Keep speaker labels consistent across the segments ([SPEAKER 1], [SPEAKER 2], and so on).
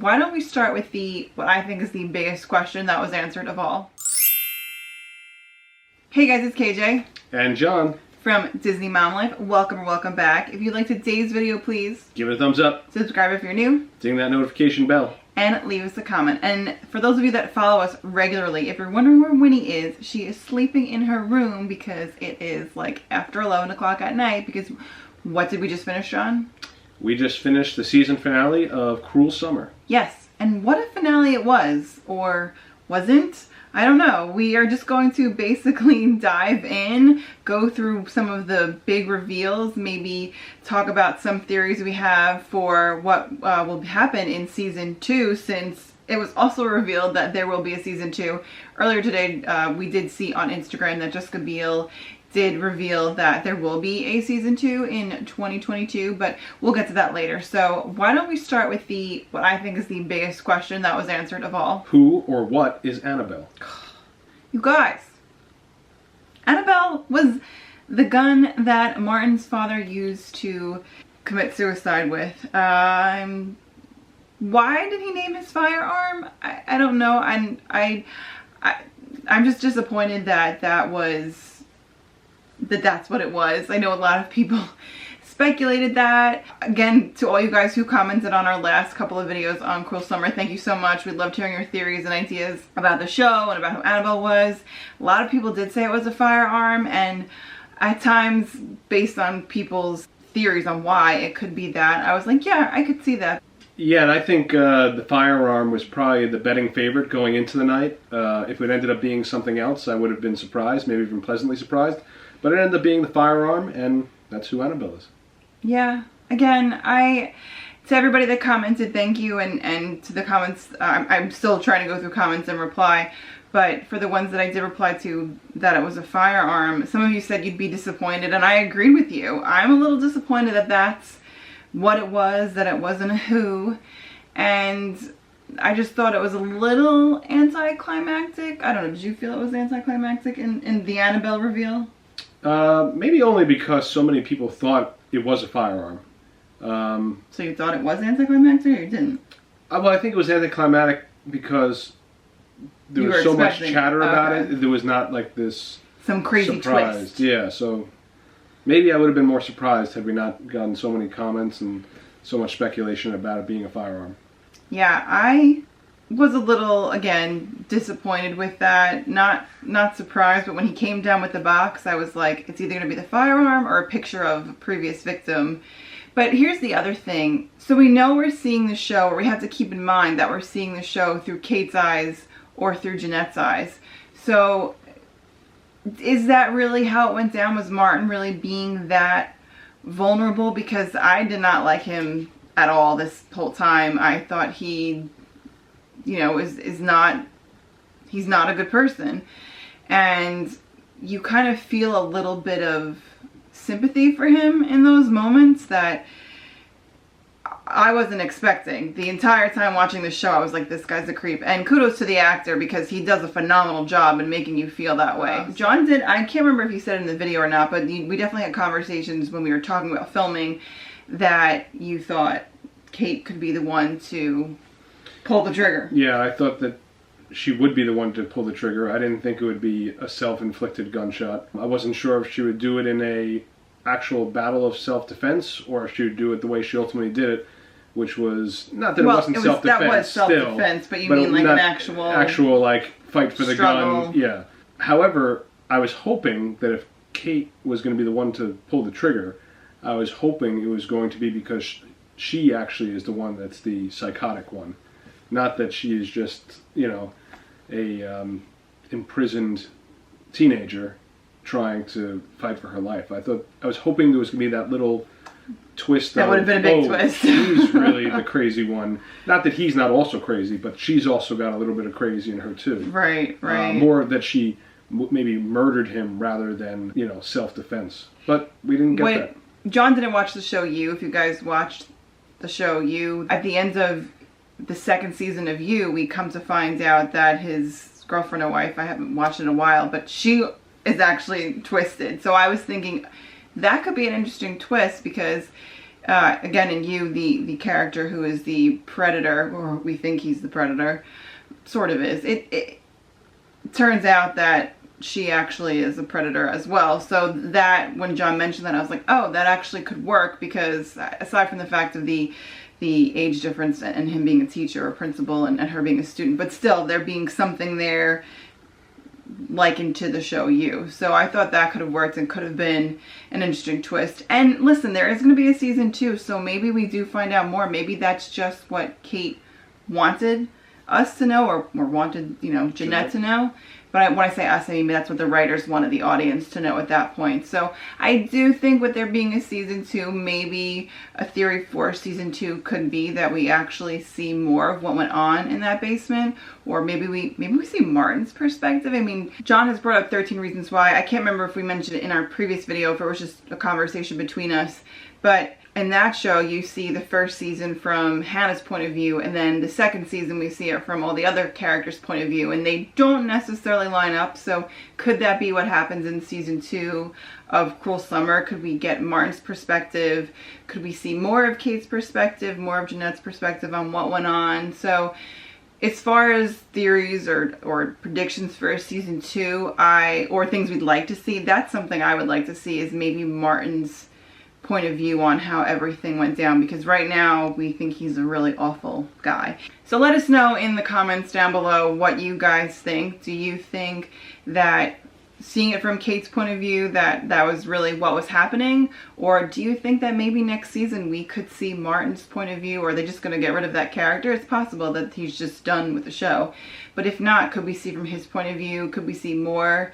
[SPEAKER 1] why don't we start with what I think is the biggest question that was answered of all. Hey guys, it's KJ.
[SPEAKER 2] And John.
[SPEAKER 1] From Disney Mom Life. Welcome or welcome back. If you liked today's video, please
[SPEAKER 2] give it a thumbs up.
[SPEAKER 1] Subscribe if you're new.
[SPEAKER 2] Ding that notification bell.
[SPEAKER 1] And leave us a comment. And for those of you that follow us regularly, if you're wondering where Winnie is, she is sleeping in her room because it is like after 11 o'clock at night. Because what did we just finish, John?
[SPEAKER 2] We just finished the season finale of Cruel Summer.
[SPEAKER 1] Yes. And what a finale it was. Or wasn't. I don't know. We are just going to basically dive in, go through some of the big reveals, maybe talk about some theories we have for what will happen in season 2, since it was also revealed that there will be a season 2. Earlier today, we did see on Instagram that Jessica Biel did reveal that there will be a season 2 in 2022, but we'll get to that later. So why don't we start with what I think is the biggest question that was answered of all.
[SPEAKER 2] Who or what is Annabelle?
[SPEAKER 1] You guys, Annabelle was the gun that Martin's father used to commit suicide with. Why did he name his firearm? I don't know. I'm just disappointed that that's what it was. I know a lot of people speculated that. Again, to all you guys who commented on our last couple of videos on Cruel Summer, thank you so much. We loved hearing your theories and ideas about the show and about who Annabelle was. A lot of people did say it was a firearm, and at times, based on people's theories on why it could be that, I was like, yeah, I could see that.
[SPEAKER 2] Yeah, and I think the firearm was probably the betting favorite going into the night. If it ended up being something else, I would have been surprised, maybe even pleasantly surprised. But it ended up being the firearm, and that's who Annabelle is.
[SPEAKER 1] Yeah. Again, to everybody that commented, thank you, and to the comments, I'm still trying to go through comments and reply, but for the ones that I did reply to that it was a firearm, some of you said you'd be disappointed, and I agreed with you. I'm a little disappointed that that's what it was, that it wasn't a who, and I just thought it was a little anticlimactic. I don't know, did you feel it was anticlimactic in the Annabelle reveal?
[SPEAKER 2] Maybe only because so many people thought it was a firearm.
[SPEAKER 1] So you thought it was anticlimactic, or you didn't?
[SPEAKER 2] Well, I think it was anticlimactic because there was so much chatter about it. There was not like this
[SPEAKER 1] some crazy twist.
[SPEAKER 2] Yeah, so maybe I would have been more surprised had we not gotten so many comments and so much speculation about it being a firearm.
[SPEAKER 1] Yeah, I was a little, again, disappointed with that. Not surprised, but when he came down with the box, I was like, it's either going to be the firearm or a picture of a previous victim. But here's the other thing. So we know we're seeing the show, or we have to keep in mind that we're seeing the show through Kate's eyes or through Jeanette's eyes. So is that really how it went down? Was Martin really being that vulnerable? Because I did not like him at all this whole time. I thought he, you know, he's not a good person. And you kind of feel a little bit of sympathy for him in those moments that I wasn't expecting. The entire time watching the show, I was like, this guy's a creep. And kudos to the actor, because he does a phenomenal job in making you feel that way. John did, I can't remember if he said it in the video or not, but we definitely had conversations when we were talking about filming that you thought Kate could be the one to pull the trigger.
[SPEAKER 2] Yeah, I thought that she would be the one to pull the trigger. I didn't think it would be a self-inflicted gunshot. I wasn't sure if she would do it in a actual battle of self-defense or if she would do it the way she ultimately did it, which was, not that it wasn't self-defense.
[SPEAKER 1] That was self-defense, but you mean like an
[SPEAKER 2] actual like fight for the
[SPEAKER 1] struggle.
[SPEAKER 2] gun. Yeah. However, I was hoping that if Kate was going to be the one to pull the trigger, I was hoping it was going to be because she actually is the one that's the psychotic one. Not that she is just, you know, a imprisoned teenager trying to fight for her life. I was hoping there was going to be that little twist.
[SPEAKER 1] That would have been a big twist.
[SPEAKER 2] She's really the crazy one. Not that he's not also crazy, but she's also got a little bit of crazy in her too.
[SPEAKER 1] Right.
[SPEAKER 2] More that she maybe murdered him rather than, you know, self-defense. But we didn't get that.
[SPEAKER 1] John didn't watch the show You. If you guys watched the show You, at the end of the second season of You, we come to find out that his girlfriend or wife, I haven't watched it in a while, but she is actually twisted. So I was thinking that could be an interesting twist, because again, in you, the character who is the predator, or we think he's the predator, sort of is. It turns out that she actually is a predator as well. So that, when John mentioned that, I was like, oh, that actually could work, because aside from the fact of the age difference and him being a teacher or principal and her being a student, but still there being something there likened to the show You. So I thought that could have worked and could have been an interesting twist. And listen, there is going to be a season 2, so maybe we do find out more. Maybe that's just what Kate wanted us to know, or wanted, Jeanette to know. But when I say us, I mean that's what the writers wanted the audience to know at that point. So I do think with there being a season 2, maybe a theory for season 2 could be that we actually see more of what went on in that basement, or maybe we see Martin's perspective. I mean, John has brought up 13 Reasons Why. I can't remember if we mentioned it in our previous video, if it was just a conversation between us, but in that show, you see the first season from Hannah's point of view, and then the second season we see it from all the other characters' point of view, and they don't necessarily line up. So could that be what happens in season 2 of Cruel Summer? Could we get Martin's perspective? Could we see more of Kate's perspective, more of Jeanette's perspective on what went on? So as far as theories or predictions for season 2, or things we'd like to see, that's something I would like to see, is maybe Martin's point of view on how everything went down, because right now we think he's a really awful guy. So let us know in the comments down below what you guys think. Do you think that seeing it from Kate's point of view, that was really what was happening? Or do you think that maybe next season we could see Martin's point of view? Or are they just going to get rid of that character? It's possible that he's just done with the show. But if not, could we see from his point of view? Could we see more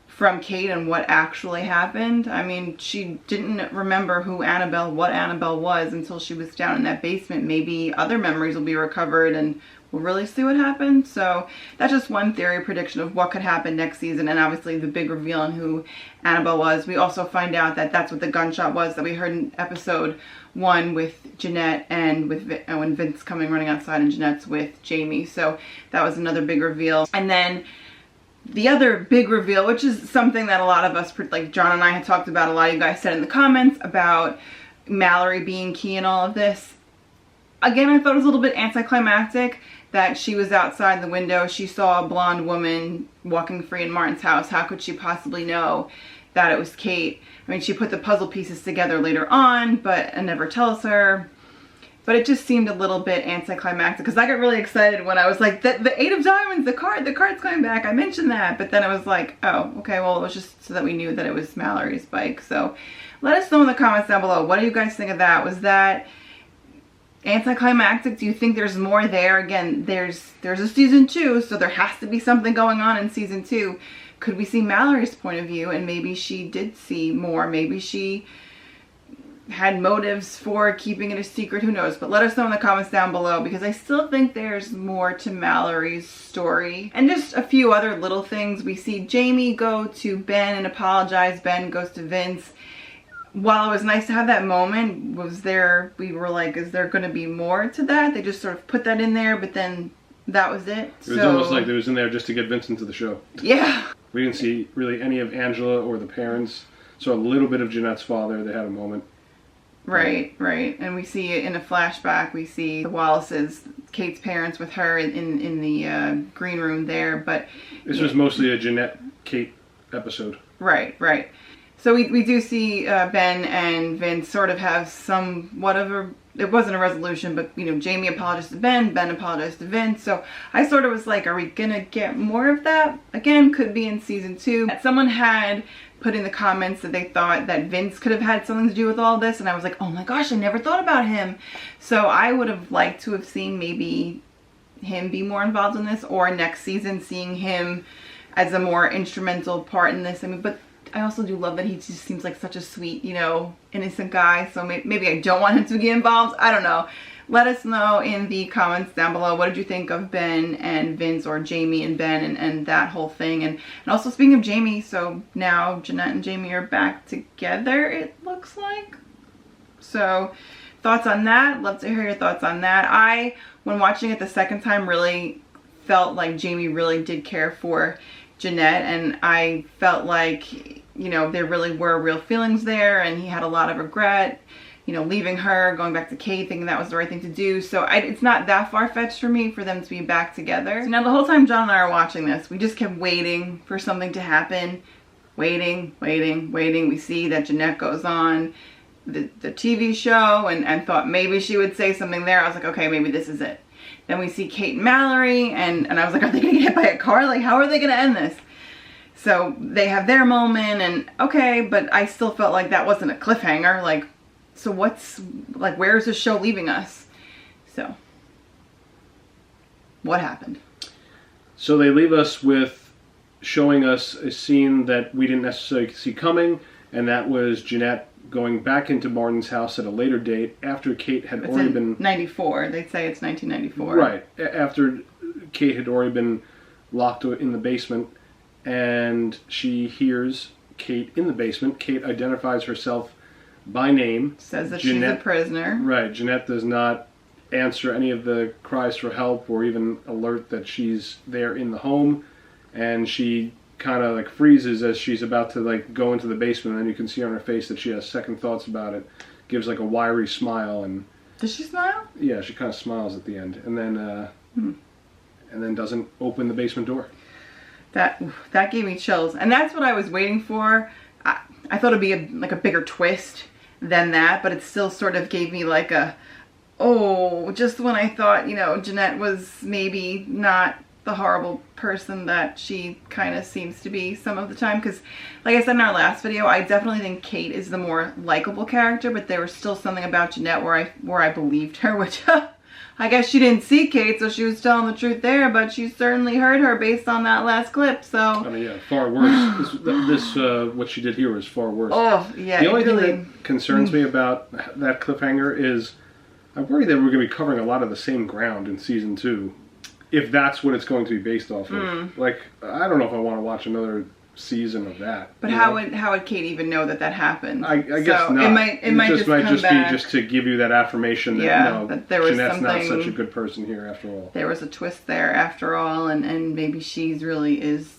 [SPEAKER 1] from Kate and what actually happened? I mean, she didn't remember what Annabelle was until she was down in that basement. Maybe other memories will be recovered and we'll really see what happened. So that's just one theory prediction of what could happen next season, and obviously the big reveal on who Annabelle was. We also find out that that's what the gunshot was that we heard in episode 1 with Jeanette, and when Vince coming running outside, and Jeanette's with Jamie. So that was another big reveal. And then the other big reveal, which is something that a lot of us, like John and I had talked about, a lot of you guys said in the comments about Mallory being key in all of this. Again, I thought it was a little bit anticlimactic that she was outside the window. She saw a blonde woman walking free in Martin's house. How could she possibly know that it was Kate? I mean, she put the puzzle pieces together later on, but it never tells her. But it just seemed a little bit anticlimactic, because I got really excited when I was like, the 8 of diamonds, the card's coming back. I mentioned that, but then it was like, oh, okay, well, it was just so that we knew that it was Mallory's bike. So let us know in the comments down below. What do you guys think of that? Was that anticlimactic? Do you think there's more there? Again, there's a season 2, so there has to be something going on in season 2. Could we see Mallory's point of view, and maybe she did see more? Maybe she had motives for keeping it a secret, who knows? But let us know in the comments down below, because I still think there's more to Mallory's story. And just a few other little things. We see Jamie go to Ben and apologize. Ben goes to Vince. While it was nice to have that moment, we were like, is there going to be more to that? They just sort of put that in there, but then that was it.
[SPEAKER 2] It was almost like it was in there just to get Vince into the show.
[SPEAKER 1] Yeah.
[SPEAKER 2] We didn't see really any of Angela or the parents. So a little bit of Jeanette's father. They had a moment.
[SPEAKER 1] Right. And we see it in a flashback. We see the Wallaces, Kate's parents, with her in the green room there. But
[SPEAKER 2] this was mostly a Jeanette-Kate episode.
[SPEAKER 1] Right. So we do see Ben and Vince sort of have somewhat of a, it wasn't a resolution, but Jamie apologized to Ben apologized to Vince. So I sort of was like, are we gonna get more of that? Again, could be in season 2. Someone had put in the comments that they thought that Vince could have had something to do with all this, and I was like, oh my gosh, I never thought about him. So I would have liked to have seen maybe him be more involved in this, or next season seeing him as a more instrumental part in this. I mean, but I also do love that he just seems like such a sweet, innocent guy. So maybe I don't want him to be involved. I don't know. Let us know in the comments down below. What did you think of Ben and Vince, or Jamie and Ben and that whole thing? And also, speaking of Jamie, so now Jeanette and Jamie are back together, it looks like. So thoughts on that? Love to hear your thoughts on that. When watching it the second time, really felt like Jamie really did care for Jeanette, and I felt like, there really were real feelings there, and he had a lot of regret. leaving her, going back to Kate, thinking that was the right thing to do. So it's not that far-fetched for me for them to be back together. So now the whole time John and I are watching this, we just kept waiting for something to happen. Waiting. We see that Jeanette goes on the TV show and thought maybe she would say something there. I was like, okay, maybe this is it. Then we see Kate and Mallory, and I was like, are they going to get hit by a car? Like, how are they going to end this? So they have their moment, and okay, but I still felt like that wasn't a cliffhanger. Like, so where's the show leaving us? So, what happened?
[SPEAKER 2] So they leave us with showing us a scene that we didn't necessarily see coming, and that was Jeanette going back into Martin's house at a later date after Kate had already been...
[SPEAKER 1] 94. They'd say it's 1994.
[SPEAKER 2] Right. After Kate had already been locked in the basement, and she hears Kate in the basement. Kate identifies herself by name.
[SPEAKER 1] Says that she's a prisoner.
[SPEAKER 2] Right. Jeanette does not answer any of the cries for help or even alert that she's there in the home. And she kind of like freezes as she's about to like go into the basement. And then you can see on her face that she has second thoughts about it. Gives like a wiry smile. And
[SPEAKER 1] does she smile?
[SPEAKER 2] Yeah, she kind of smiles at the end. And then doesn't open the basement door.
[SPEAKER 1] That gave me chills. And that's what I was waiting for. I thought it'd be a bigger twist than that, but it still sort of gave me like just when I thought, Jeanette was maybe not the horrible person that she kind of seems to be some of the time. Because like I said in our last video, I definitely think Kate is the more likable character, but there was still something about Jeanette where I believed her, which I guess she didn't see Kate, so she was telling the truth there, but she certainly heard her based on that last clip, so...
[SPEAKER 2] I mean, yeah, far worse. this what she did here was far worse.
[SPEAKER 1] Oh, yeah.
[SPEAKER 2] The only thing that concerns me about that cliffhanger is I'm worried that we're going to be covering a lot of the same ground in season 2, if that's what it's going to be based off of. Like, I don't know if I want to watch another season of that.
[SPEAKER 1] But how would Kate even know that happened?
[SPEAKER 2] I guess so not.
[SPEAKER 1] It might just be
[SPEAKER 2] just to give you that affirmation that,
[SPEAKER 1] that there was
[SPEAKER 2] Jeanette's not such a good person here after all.
[SPEAKER 1] There was a twist there after all, and maybe she's really is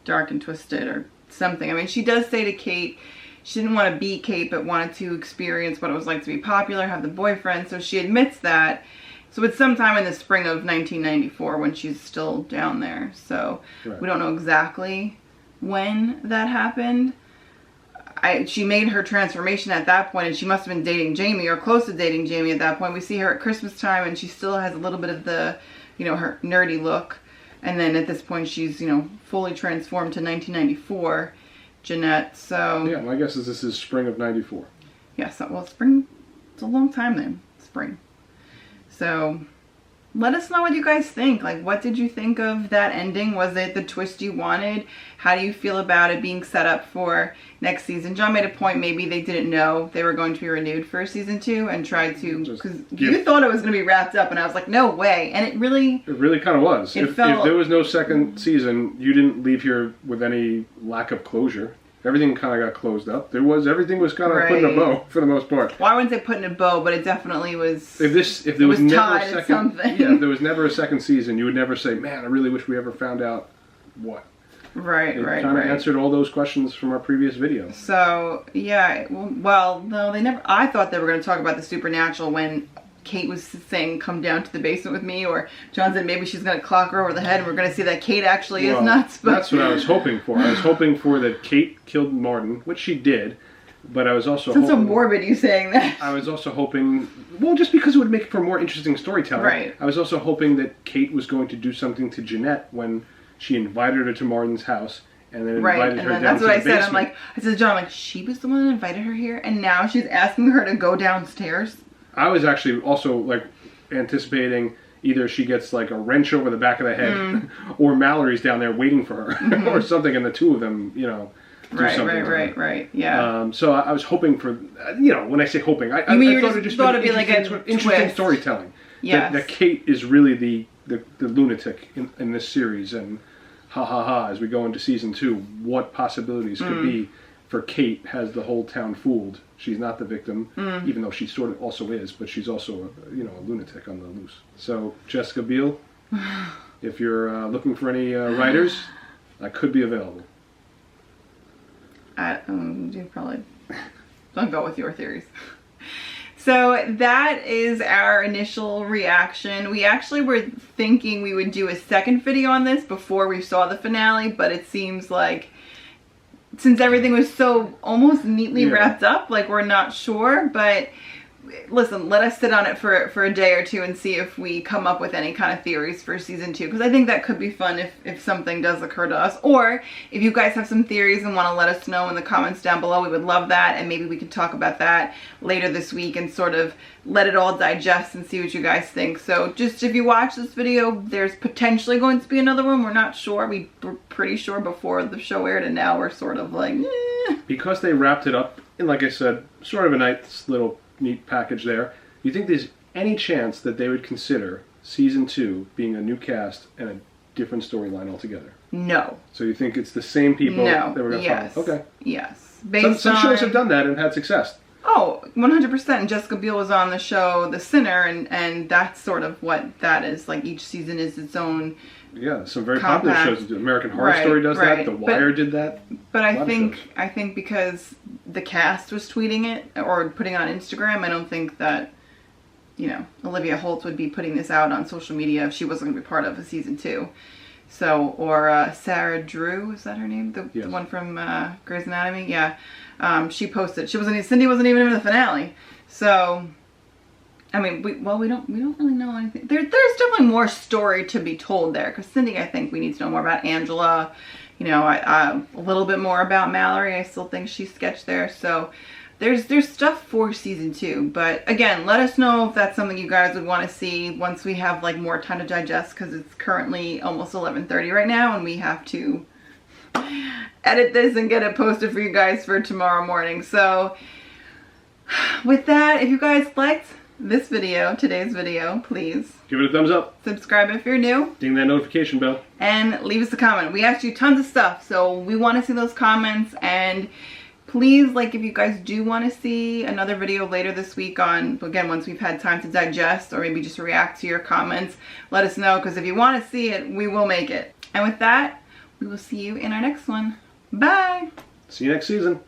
[SPEAKER 1] dark and twisted or something. I mean, she does say to Kate she didn't want to be Kate, but wanted to experience what it was like to be popular, have the boyfriend, so she admits that. So it's sometime in the spring of 1994 when she's still down there. So we don't know exactly when that happened. She made her transformation at that point, and she must have been dating Jamie or close to dating Jamie at that point. We see her at Christmas time, and she still has a little bit of the, her nerdy look. And then at this point, she's, fully transformed to 1994, Jeanette. So
[SPEAKER 2] yeah, my guess is this is spring of 94.
[SPEAKER 1] Yeah, so spring. It's a long time then. Spring. So let us know what you guys think. Like, what did you think of that ending? Was it the twist you wanted? How do you feel about it being set up for next season? John made a point maybe they didn't know they were going to be renewed for season 2 and tried to, because you thought it was going to be wrapped up, and I was like, no way. And it really
[SPEAKER 2] kind of was. If there was no second season, you didn't leave here with any lack of closure. Everything kind of got closed up. Everything was kind of put in a bow for the most part.
[SPEAKER 1] Well, I wouldn't say put in a bow, but it definitely was.
[SPEAKER 2] If there was never a second, if there was never a second season, you would never say, "Man, I really wish we ever found out what."
[SPEAKER 1] Right.
[SPEAKER 2] It kind of answered all those questions from our previous video.
[SPEAKER 1] So yeah, well, no, they never. I thought they were going to talk about the supernatural when Kate was saying, "Come down to the basement with me," or John said maybe she's going to clock her over the head, and we're going to see that Kate actually is nuts. But
[SPEAKER 2] that's what I was hoping for. I was hoping for that Kate killed Martin, which she did, but I was also
[SPEAKER 1] hoping... so morbid, you saying that.
[SPEAKER 2] I was also hoping, well, just because it would make for more interesting storytelling.
[SPEAKER 1] Right.
[SPEAKER 2] I was also hoping that Kate was going to do something to Jeanette when she invited her to Martin's house, and then invited her down to the basement. That's what I said.
[SPEAKER 1] I said to John, she was the one that invited her here, and now she's asking her to go downstairs.
[SPEAKER 2] I was actually also anticipating either she gets a wrench over the back of the head, or Mallory's down there waiting for her, or something, and the two of them, do something.
[SPEAKER 1] Right. Yeah.
[SPEAKER 2] So I was hoping for, when I say hoping, I thought it'd be interesting storytelling.
[SPEAKER 1] Yes.
[SPEAKER 2] That Kate is really the lunatic in this series, and as we go into season 2, what possibilities could be for Kate has the whole town fooled. She's not the victim, even though she sort of also is, but she's also a lunatic on the loose. So Jessica Biel, if you're looking for any writers, I could be available.
[SPEAKER 1] You probably don't go with your theories. So that is our initial reaction. We actually were thinking we would do a second video on this before we saw the finale, but it seems like since everything was so almost neatly wrapped up, like we're not sure. But listen, let us sit on it for a day or two and see if we come up with any kind of theories for season 2, because I think that could be fun if something does occur to us. Or if you guys have some theories and want to let us know in the comments down below, we would love that, and maybe we could talk about that later this week and sort of let it all digest and see what you guys think. So just if you watch this video, there's potentially going to be another one. We're not sure. We were pretty sure before the show aired, and now we're sort of like, eh.
[SPEAKER 2] Because they wrapped it up in, like I said, sort of a nice little neat package there. You think there's any chance that they would consider season 2 being a new cast and a different storyline altogether?
[SPEAKER 1] No.
[SPEAKER 2] So you think it's the same people
[SPEAKER 1] that
[SPEAKER 2] we're going to follow? Okay.
[SPEAKER 1] Yes.
[SPEAKER 2] Some shows have done that and had success.
[SPEAKER 1] Oh, 100%. And Jessica Biel was on the show The Sinner, and that's sort of what that is. Like, each season is its own.
[SPEAKER 2] Yeah, some very popular shows. American Horror Story does that. The Wire did that.
[SPEAKER 1] But I think because the cast was tweeting it or putting it on Instagram, I don't think that, you know, Olivia Holt would be putting this out on social media if she wasn't going to be part of a season 2. So, or Sarah Drew, is that her name? The one from Grey's Anatomy? Yeah. She posted. Cindy wasn't even in the finale. So, I mean, we don't really know anything. There's definitely more story to be told there, because Cindy, I think we need to know more about Angela. You know, a little bit more about Mallory. I still think she's sketched there. So there's stuff for season 2. But again, let us know if that's something you guys would want to see once we have like more time to digest, because it's currently almost 11:30 right now, and we have to edit this and get it posted for you guys for tomorrow morning. So with that, if you guys liked this video, today's video, please
[SPEAKER 2] give it a thumbs up,
[SPEAKER 1] subscribe if you're new,
[SPEAKER 2] ding that notification bell,
[SPEAKER 1] and leave us a comment. We asked you tons of stuff, so we want to see those comments. And please, like, if you guys do want to see another video later this week on, again, once we've had time to digest or maybe just react to your comments, let us know, because if you want to see it, we will make it. And with that, we will see you in our next one. Bye!
[SPEAKER 2] See you next season.